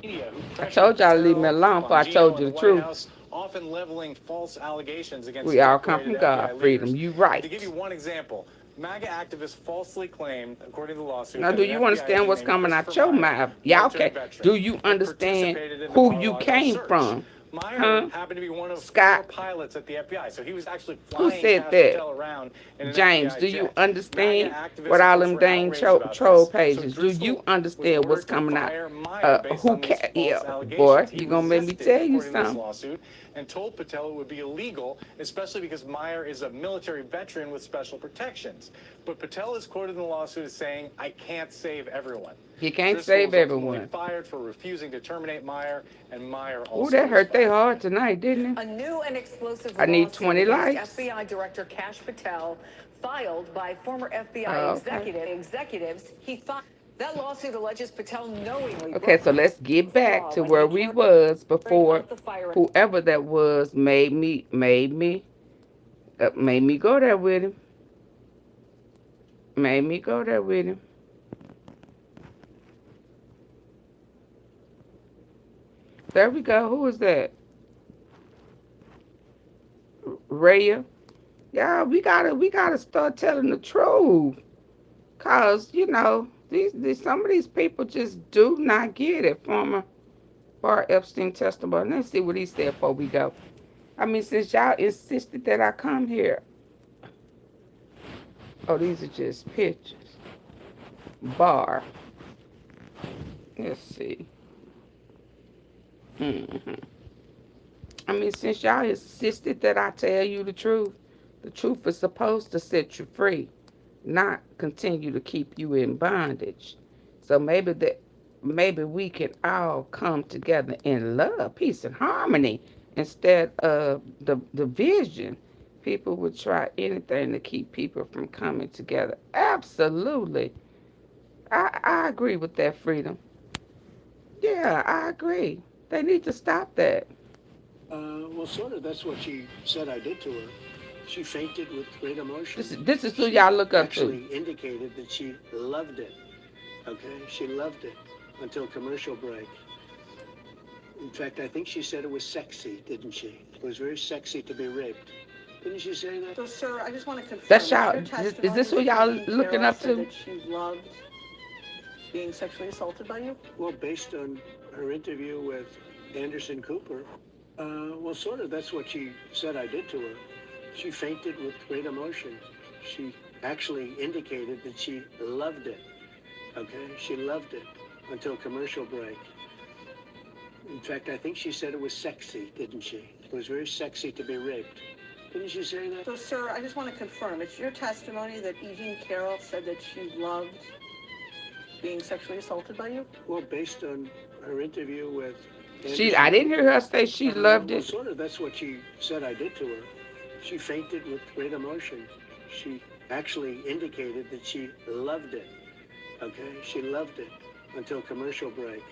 Media who pressure told y'all to leave me Patel, alone before I Bongino, told and you the the White truth. House, often leveling false allegations against We all come decorated from God, FBI Freedom. leaders. You right. To give you one example, MAGA activists falsely claimed, according to the lawsuit, Now, that do an you FBI understand agent what's named coming out Christopher your Meyer, mouth? Y'all military can. veteran, Do you had understand participated in the who you Mar-a-Lago came search. from? Meyer Huh? happened to be one of Scott? 4 pilots at the FBI, so he was actually Who flying said Kash that? Patel around in an James, FBI do you jet. understand MAGA what activists, of all course, them were dang outraged about troll this. So pages? Do Driscoll you was understand what's ordered to coming out? fire Meyer based on these false Boy, allegations. He you gonna make me resisted, tell you according to this something? lawsuit, and told Patel it would be illegal, especially because Meyer is a military veteran with special protections. But Patel is quoted in the lawsuit as saying, "I can't save everyone." You can't Driscoll save was ultimately everyone. fired for refusing to terminate Meyer, and Meyer Ooh, also that was hurt they fired. hard tonight, didn't A it? new and explosive I need lawsuit 20 against likes. FBI Director Kash Patel, filed by former FBI Oh, okay. executives. He thought that lawsuit alleges Patel knowingly Okay, broke so let's get back law to when where he we carried was before out the firing. whoever that was made me go there with him. Made me go there with him. There we go. Who is that? Raya. Yeah, we gotta start telling the truth. Cause, these some of these people just do not get it. Former Bar Epstein testimony. Let's see what he said before we go. I mean, since y'all insisted that I come here. Oh, these are just pictures. Bar. Let's see. I mean, since y'all insisted that I tell you the truth is supposed to set you free, not continue to keep you in bondage. So maybe we can all come together in love, peace, and harmony instead of the division. People would try anything to keep people from coming together. Absolutely. I agree with that, Freedom. Yeah, I agree. They need to stop that. Well, sort of. That's what she said I did to her. She fainted with great emotion. This is who She y'all look up actually to. indicated that she loved it. Okay, she loved it until commercial break. In fact, I think she said it was sexy, didn't she? It was very sexy to be raped. Didn't she say that? So, sir, I just want to confirm. That's y'all. Your Is this who testimony y'all that looking Carol up said to? that she loved being sexually assaulted by you? Well, based on her interview with Anderson Cooper, well, sort of. That's what she said I did to her. She fainted with great emotion. She actually indicated that she loved it. Okay, she loved it until commercial break. In fact, I think she said it was sexy, didn't she? It was very sexy to be raped. Didn't she say that? So, sir, I just want to confirm. It's your testimony that Eugene Carroll said that she loved being sexually assaulted by you? Well, based on her interview with I didn't hear her say she loved well, it. sort of. That's what she said I did to her. She fainted with great emotion. She actually indicated that she loved it. Okay, she loved it until commercial break.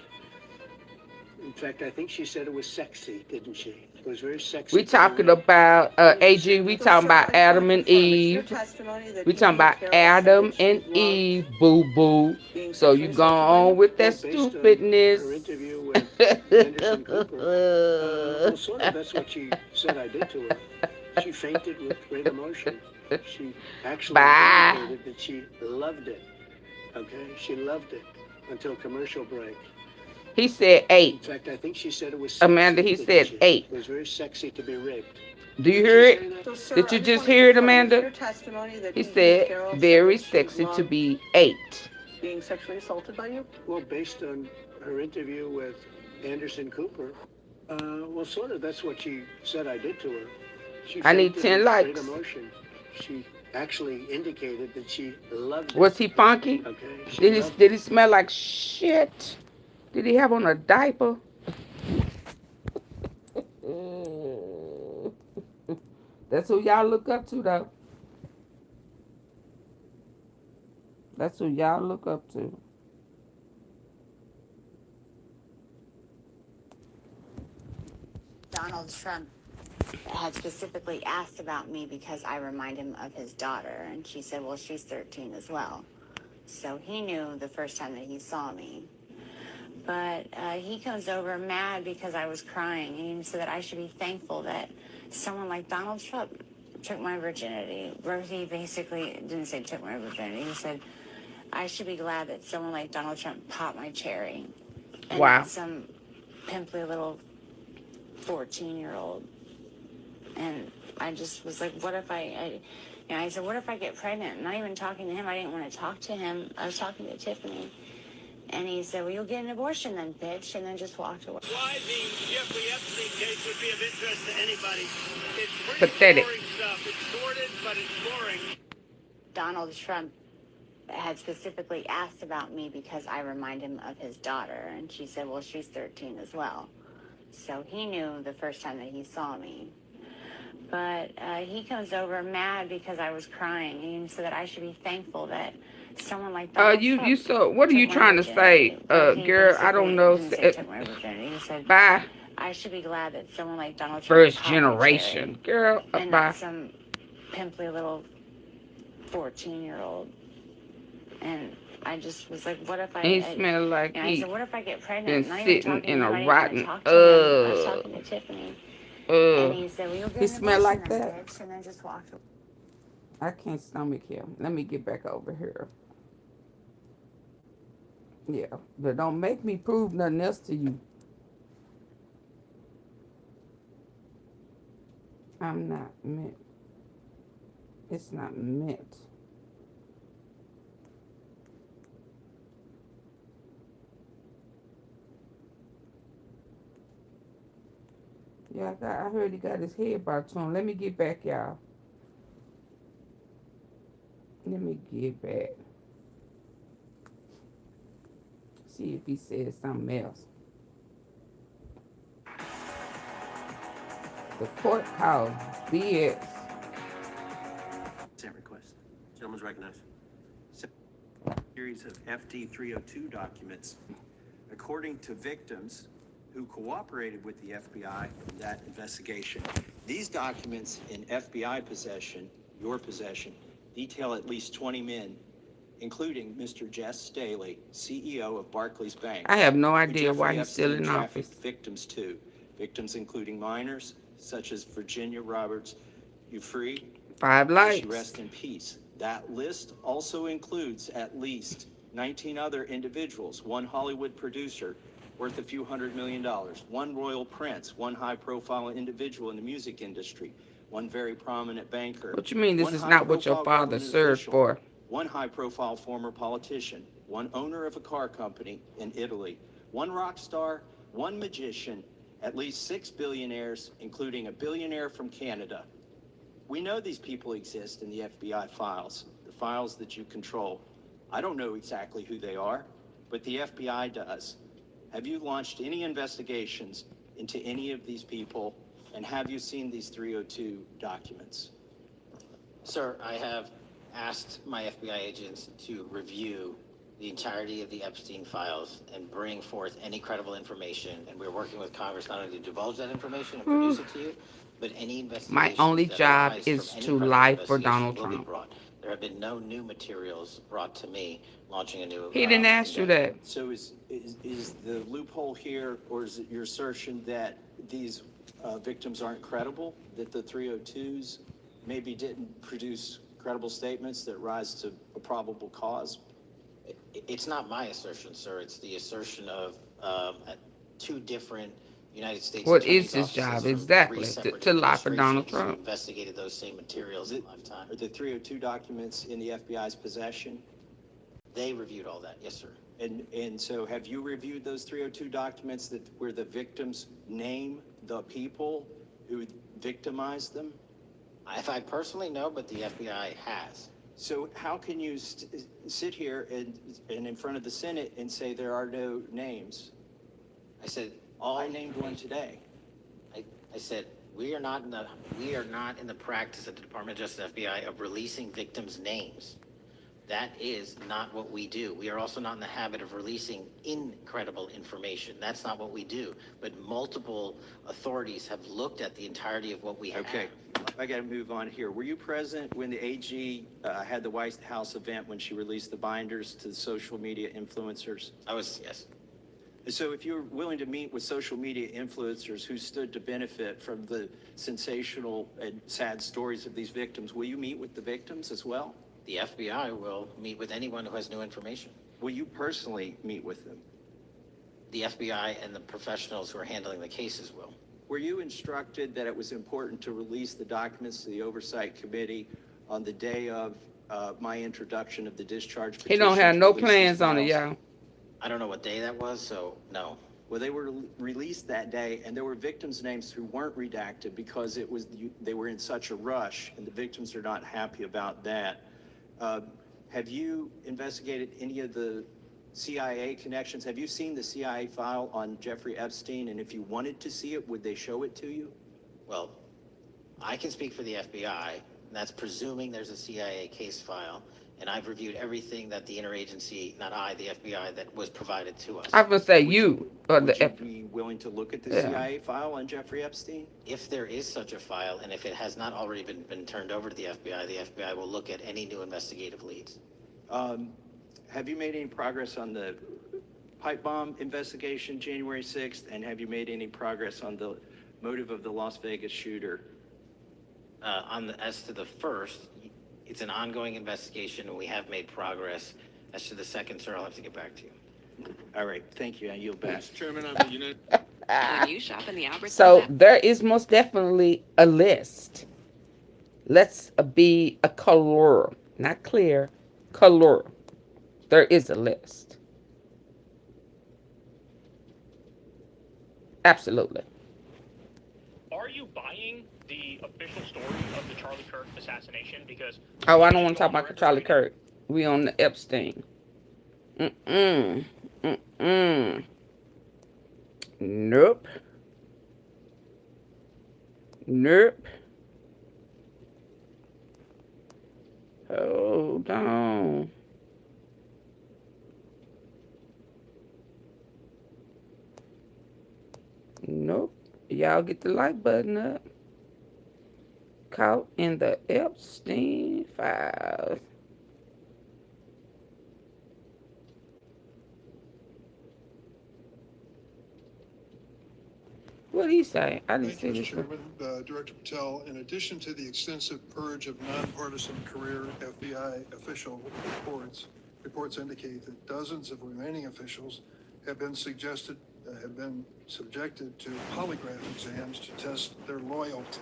In fact, I think she said it was sexy, didn't she? It was very sexy. We talking about AG. We talking about Adam and Eve. We talking about Adam and Eve, boo boo. So you go on with that stupidness. Her interview with Anderson Cooper. Well, sort of. That's what she said I did to her. She fainted with great emotion. She actually indicated that she loved it. Okay, she loved it until commercial break. He said 8. In fact, I think she said it was sexy, Amanda, he said 8. It was very sexy to be raped. Do you hear it? So, sir, Did you I just wanna hear it, confirm, it's Amanda? your testimony that He Eugene said Carroll very that she sexy to loved be 8. being sexually assaulted by you? Well, based on her interview with Anderson Cooper, well, sort of. That's what she said I did to her. She I need fainted 10 with likes. Great emotion. She actually indicated that she loved it. Was he funky? Okay. Did he smell like shit? Did he have on a diaper? That's who y'all look up to, though. That's who y'all look up to. Donald Trump had specifically asked about me because I remind him of his daughter. And she said, well, she's 13 as well. So he knew the first time that he saw me. But he comes over mad because I was crying, and he said that I should be thankful that someone like Donald Trump took my virginity. Or he basically didn't say took my virginity. He said, I should be glad that someone like Donald Trump popped my cherry. And Wow. not some pimply little 14-year-old. And I just was like, what if I said, what if I get pregnant? Not even talking to him. I didn't want to talk to him. I was talking to Tiffany. And he said, well, you'll get an abortion then, bitch. And then just walked away. Why the Jeffrey Epstein case would be of interest to anybody. It's pretty Pathetic. boring stuff. It's sordid, but it's boring. Donald Trump had specifically asked about me because I remind him of his daughter. And she said, well, she's 13 as well. So he knew the first time that he saw me. But he comes over mad because I was crying. And he said that I should be thankful that someone like Donald Trump So what are you took my trying to say, virginity. But he girl? I don't know. basically didn't say took my virginity. He said, Bye. I should be glad that someone like Donald Trump First popped my generation, girl. cherry, and Bye. not some pimply little 14-year-old. And I just was like, what if He smelled like I he said, what if I get pregnant? been Not even sitting talking in to a him. I didn't want rotten. to talk to him. I was talking to Tiffany. And he said, well, you'll get He an smelled like abortion then, that. bitch, and then just walked away. I can't stomach him. Let me get back over here. Yeah, but don't make me prove nothing else to you. I'm not meant. It's not meant. Yeah, I heard he got his head brought to him. Let me get back, y'all. Let me get back. See if he said something else. The court called BS. Consent request. Gentleman's recognized. Series of FD 302 documents. According to victims who cooperated with the FBI in that investigation, these documents in FBI possession, your possession, detail at least 20 men, including Mr. Jess Staley, CEO of Barclays Bank. I have no who idea why Jeffrey he's still Epstein in trafficked office. victims to. Victims including minors, such as Virginia Roberts Ufree. 5 May lights. she rest in peace. That list also includes at least 19 other individuals, one Hollywood producer worth a few $100 million, one royal prince, one high-profile individual in the music industry, one very prominent banker. What you mean this one is not what your high-profile father government served official, for? one high-profile former politician, one owner of a car company in Italy, one rock star, one magician, at least 6 billionaires, including a billionaire from Canada. We know these people exist in the FBI files, the files that you control. I don't know exactly who they are, but the FBI does. Have you launched any investigations into any of these people, and have you seen these 302 documents? Sir, I have asked my FBI agents to review the entirety of the Epstein files and bring forth any credible information. And we're working with Congress not only to divulge that information and produce it to you, but any investigations My only that job arise is from any to credible lie for investigation Donald will be Trump. brought. There have been no new materials brought to me launching a new. He didn't ask you that. So is the loophole here, or is it your assertion that these victims aren't credible, that the 302s maybe didn't produce credible statements that rise to a probable cause? It's not my assertion, sir. It's the assertion of two different United States. What attorneys' is his offices job from exactly? three separate To lie for Donald administrations who Trump? investigated those same materials in lifetime. Are the 302 documents in the FBI's possession? They reviewed all that, yes, sir. And so have you reviewed those 302 documents that where the victims name the people who victimized them? If I personally know, but the FBI has. So how can you sit here and in front of the Senate and say there are no names? I said I named one today. I said we are not in the practice at the Department of Justice FBI of releasing victims' names. That is not what we do. We are also not in the habit of releasing incredible information. That's not what we do. But multiple authorities have looked at the entirety of what we have. Okay, I got to move on here. Were you present when the AG had the White House event when she released the binders to the social media influencers? I was, yes. So if you're willing to meet with social media influencers who stood to benefit from the sensational and sad stories of these victims, will you meet with the victims as well? The FBI will meet with anyone who has new information. Will you personally meet with them? The FBI and the professionals who are handling the cases will. Were you instructed that it was important to release the documents to the Oversight Committee on the day of my introduction of the discharge petition? He don't have no to release plans these on it, files? y'all. I don't know what day that was, so no. Well, they were released that day, and there were victims' names who weren't redacted because they were in such a rush, and the victims are not happy about that. Have you investigated any of the CIA connections? Have you seen the CIA file on Jeffrey Epstein? And if you wanted to see it, would they show it to you? Well, I can speak for the FBI, and that's presuming there's a CIA case file. And I've reviewed everything that the interagency, not I, the FBI, that was provided to us. I would say you or the Would you be willing to look at the CIA file on Jeffrey Epstein? If there is such a file, and if it has not already been turned over to the FBI will look at any new investigative leads. Have you made any progress on the pipe bomb investigation January 6th? And have you made any progress on the motive of the Las Vegas shooter? As to the first, it's an ongoing investigation, and we have made progress. As to the second, sir, I'll have to get back to you. All right, thank you. I yield back. Mr. Chairman, I'm the United. When you shop in the Albertsons So app- there is most definitely a list. Let's be a color, not clear, color. There is a list. Absolutely. Are you buying the official story of the Charlie Kirk assassination? Because Oh, I don't want to talk about Charlie Kirk. We on the Epstein. Nope. Nope. Hold on. Nope. Y'all get the like button up. Caught in the Epstein files. What did he say? I didn't see Thank you, this Mr. one. Chairman. Director Patel, in addition to the extensive purge of nonpartisan career FBI official reports indicate that dozens of remaining officials have been subjected to polygraph exams to test their loyalty.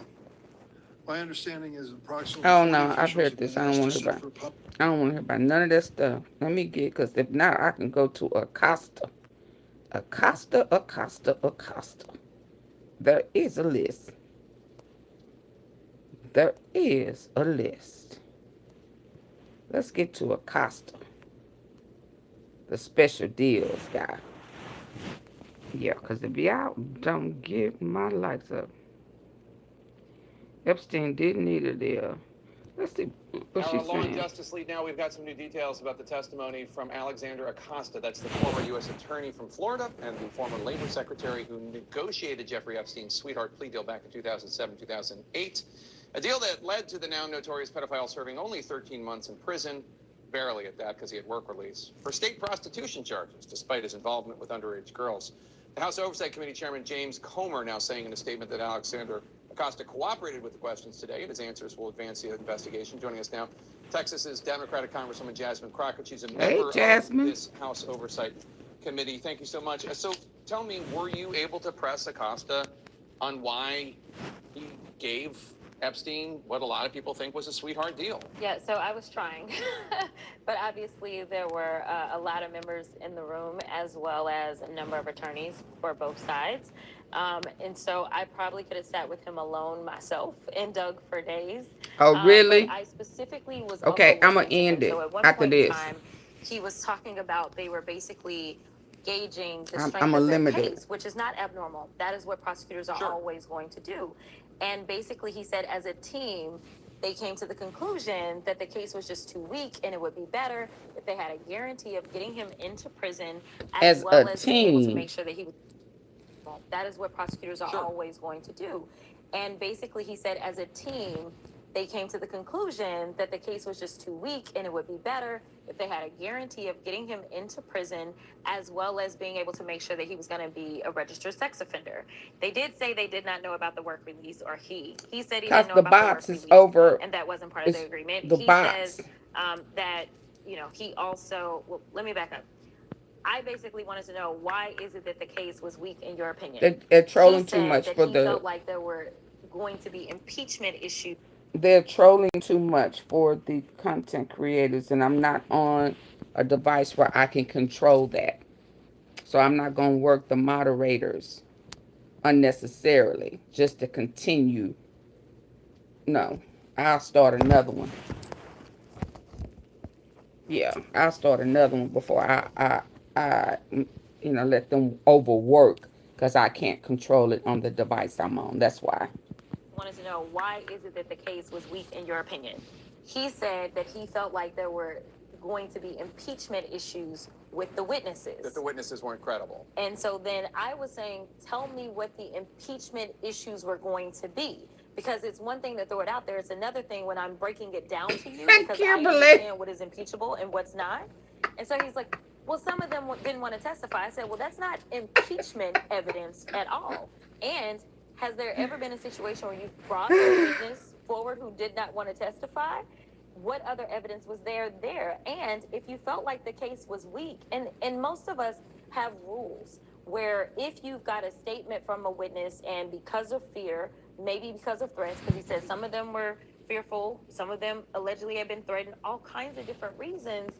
My understanding is approximately. Oh 40 no, I've officials heard have been this. I don't asked want to to hear sit about. for I don't want to hear about none of that stuff. Let me get, because if not, I can go to Acosta. Acosta. There is a list. There is a list. Let's get to Acosta. The special deals guy. Yeah, because if y'all don't get my lights up. Epstein didn't need a deal. Let's see what Our she's Law and saying. Justice League now, we've got some new details about the testimony from Alexander Acosta. That's the former U.S. attorney from Florida and the former labor secretary who negotiated Jeffrey Epstein's sweetheart plea deal back in 2007, 2008. A deal that led to the now notorious pedophile serving only 13 months in prison, barely at that because he had work release, for state prostitution charges, despite his involvement with underage girls. The House Oversight Committee Chairman James Comer now saying in a statement that Alexander Acosta cooperated with the questions today, and his answers will advance the investigation. Joining us now, Texas's Democratic Congresswoman Jasmine Crockett. She's a member of this House Oversight Committee. Thank you so much. So tell me, were you able to press Acosta on why he gave Epstein what a lot of people think was a sweetheart deal? Yeah, so I was trying, but obviously there were a lot of members in the room, as well as a number of attorneys for both sides. And so I probably could have sat with him alone myself and dug for days. Oh, really? But I specifically was Okay, also I'm going to listening end to him. it So at one after point in this. time, he was talking about they were basically gauging the I'm strength of their limited. case, which is not abnormal. That is what prosecutors are always going to do. And basically, he said, as a team, they came to the conclusion that the case was just too weak and it would be better if they had a guarantee of getting him into prison as well as being able to make sure that he was. That is what prosecutors are always going to do. And basically, he said, as a team, they came to the conclusion that the case was just too weak and it would be better if they had a guarantee of getting him into prison, as well as being able to make sure that he was going to be a registered sex offender. They did say they did not know about the work release, or he said he didn't know the about the work box is release, over. and that wasn't part of the It's agreement. the He box. says that, you know, he also, well, let me back up. I basically wanted to know, why is it that the case was weak in your opinion? They're trolling He too said much that for he the. felt like there were going to be impeachment issues. They're trolling too much for the content creators, and I'm not on a device where I can control that. So I'm not going to work the moderators unnecessarily just to continue. No, I'll start another one. Yeah, I'll start another one before I let them overwork, because I can't control it on the device I'm on. That's why. Wanted to know, why is it that the case was weak in your opinion? He said that he felt like there were going to be impeachment issues with the witnesses. That the witnesses weren't credible. And so then I was saying, tell me what the impeachment issues were going to be. Because it's one thing to throw it out there. It's another thing when I'm breaking it down to you, because I understand what is impeachable and what's not. And so he's like, well, some of them didn't want to testify. I said, well, that's not impeachment evidence at all. And has there ever been a situation where you brought a witness forward who did not want to testify? What other evidence was there? And if you felt like the case was weak, and most of us have rules where if you've got a statement from a witness and because of fear, maybe because of threats, because he said some of them were fearful, some of them allegedly had been threatened, all kinds of different reasons.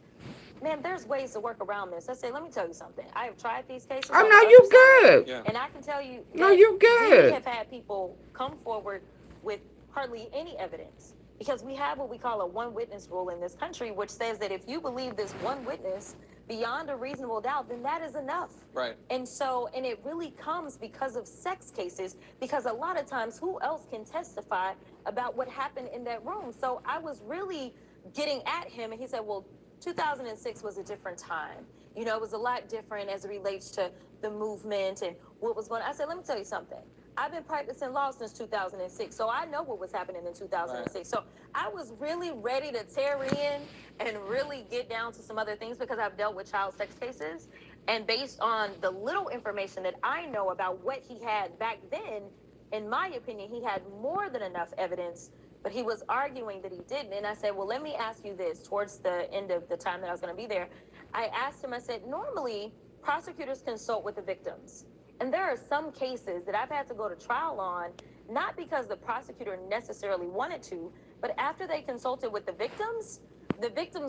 Man, there's ways to work around this. I say, let me tell you something. I have tried these cases. Oh, no, you good. Yeah. And I can tell you, no, you good. We have had people come forward with hardly any evidence, because we have what we call a one witness rule in this country, which says that if you believe this one witness beyond a reasonable doubt, then that is enough. Right. And so, and it really comes because of sex cases, because a lot of times who else can testify about what happened in that room? So I was really getting at him, and he said, well, 2006 was a different time. You know, it was a lot different as it relates to the movement and what was going on. I said, let me tell you something. I've been practicing law since 2006, so I know what was happening in 2006. Right. So I was really ready to tear in and really get down to some other things, because I've dealt with child sex cases. And based on the little information that I know about what he had back then, in my opinion, he had more than enough evidence, but he was arguing that he didn't. And I said, well, let me ask you this. Towards the end of the time that I was going to be there, I asked him, I said, normally prosecutors consult with the victims. And there are some cases that I've had to go to trial on, not because the prosecutor necessarily wanted to, but after they consulted with the victims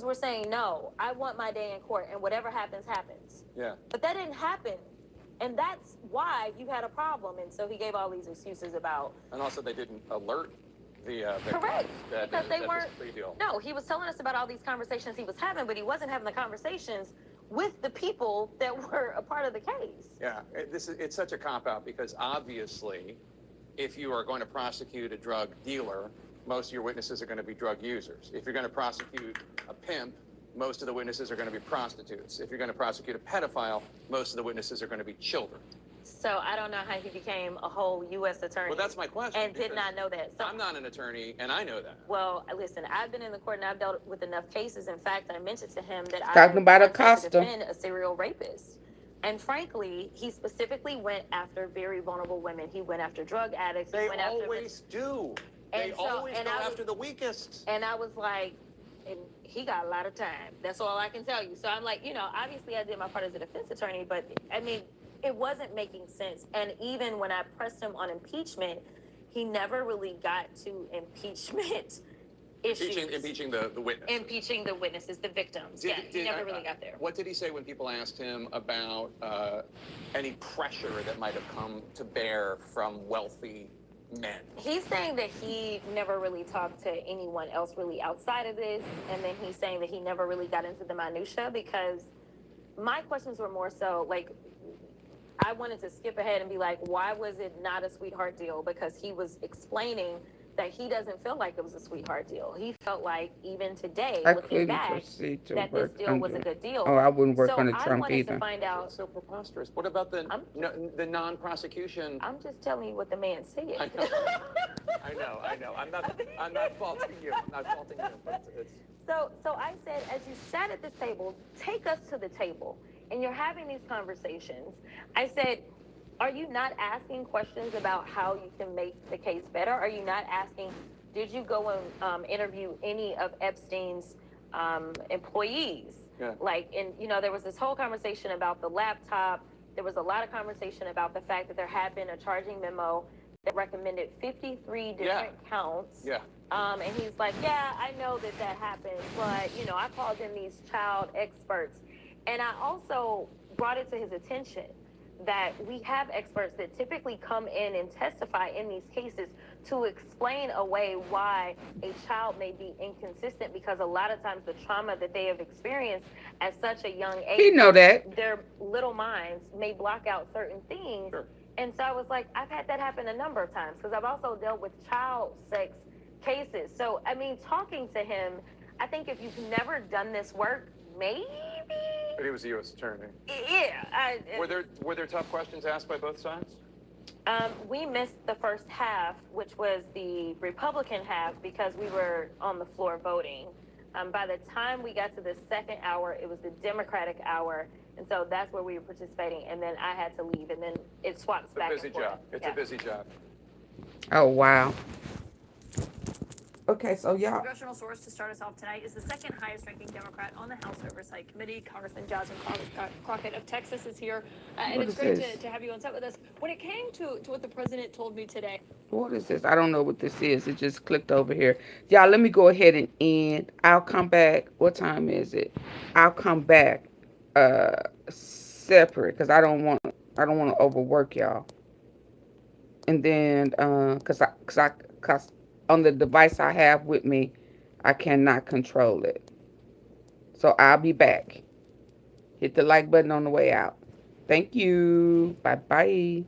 were saying, no, I want my day in court, and whatever happens, happens. Yeah. But that didn't happen. And that's why you had a problem. And so he gave all these excuses about. And also they didn't alert the correct, because they weren't. Deal. No, he was telling us about all these conversations he was having, but he wasn't having the conversations with the people that were a part of the case. Yeah, it's such a cop-out, because obviously, if you are going to prosecute a drug dealer, most of your witnesses are going to be drug users. If you're going to prosecute a pimp, most of the witnesses are going to be prostitutes. If you're going to prosecute a pedophile, most of the witnesses are going to be children. So I don't know how he became a whole U.S. attorney. Well, that's my question. And did not know that. So, I'm not an attorney, and I know that. Well, listen, I've been in the court and I've dealt with enough cases. In fact, I mentioned to him that talking about I Acosta. to defend a serial rapist. And frankly, he specifically went after very vulnerable women. He went after drug addicts. They always do. They always go after the weakest. And I was like, and he got a lot of time. That's all I can tell you. So I'm like, you know, obviously I did my part as a defense attorney, but I mean, it wasn't making sense. And even when I pressed him on impeachment, he never really got to impeachment issues. Impeaching the witnesses. Impeaching the witnesses, the victims. He never really got there. What did he say when people asked him about any pressure that might have come to bear from wealthy men? He's saying that he never really talked to anyone else really outside of this. And then he's saying that he never really got into the minutia, because my questions were more so like, I wanted to skip ahead and be like, why was it not a sweetheart deal? Because he was explaining that he doesn't feel like it was a sweetheart deal. He felt like even today, I looking couldn't back, proceed to that this work deal was a under. good deal. Oh, I wouldn't work So under I Trump wanted either. to find out. So preposterous. What about the non-prosecution? I'm just telling you what the man said. I know. I'm not faulting you. I'm not faulting you. But it's... So I said, as you sat at this table, take us to the table, and you're having these conversations. I said, are you not asking questions about how you can make the case better? Are you not asking, did you go and interview any of Epstein's employees? Yeah. Like, and there was this whole conversation about the laptop. There was a lot of conversation about the fact that there had been a charging memo that recommended 53 different counts. Yeah. And he's like, yeah, I know that happened, but, I called in these child experts. And I also brought it to his attention that we have experts that typically come in and testify in these cases to explain away why a child may be inconsistent, because a lot of times the trauma that they have experienced at such a young age, He know that. their little minds may block out certain things. Sure. And so I was like, I've had that happen a number of times, because I've also dealt with child sex cases. So, I mean, talking to him, I think if you've never done this work, maybe. But he was a U.S. attorney. Yeah. Were there tough questions asked by both sides? We missed the first half, which was the Republican half, because we were on the floor voting. By the time we got to the second hour, it was the Democratic hour. And so that's where we were participating. And then I had to leave. And then it swaps back and forth. It's a busy job. Oh, wow. Okay, so y'all. Congressional source to start us off tonight is the second highest ranking Democrat on the House Oversight Committee. Congressman Jasmine Crockett of Texas is here. And What it's is great this? to have you on set with us. When it came to what the president told me today. What is this? I don't know what this is. It just clicked over here. Y'all, let me go ahead and end. I'll come back. What time is it? I'll come back separate, because I don't want to overwork y'all. And then cause on the device I have with me, I cannot control it. So I'll be back. Hit the like button on the way out. Thank you. Bye bye.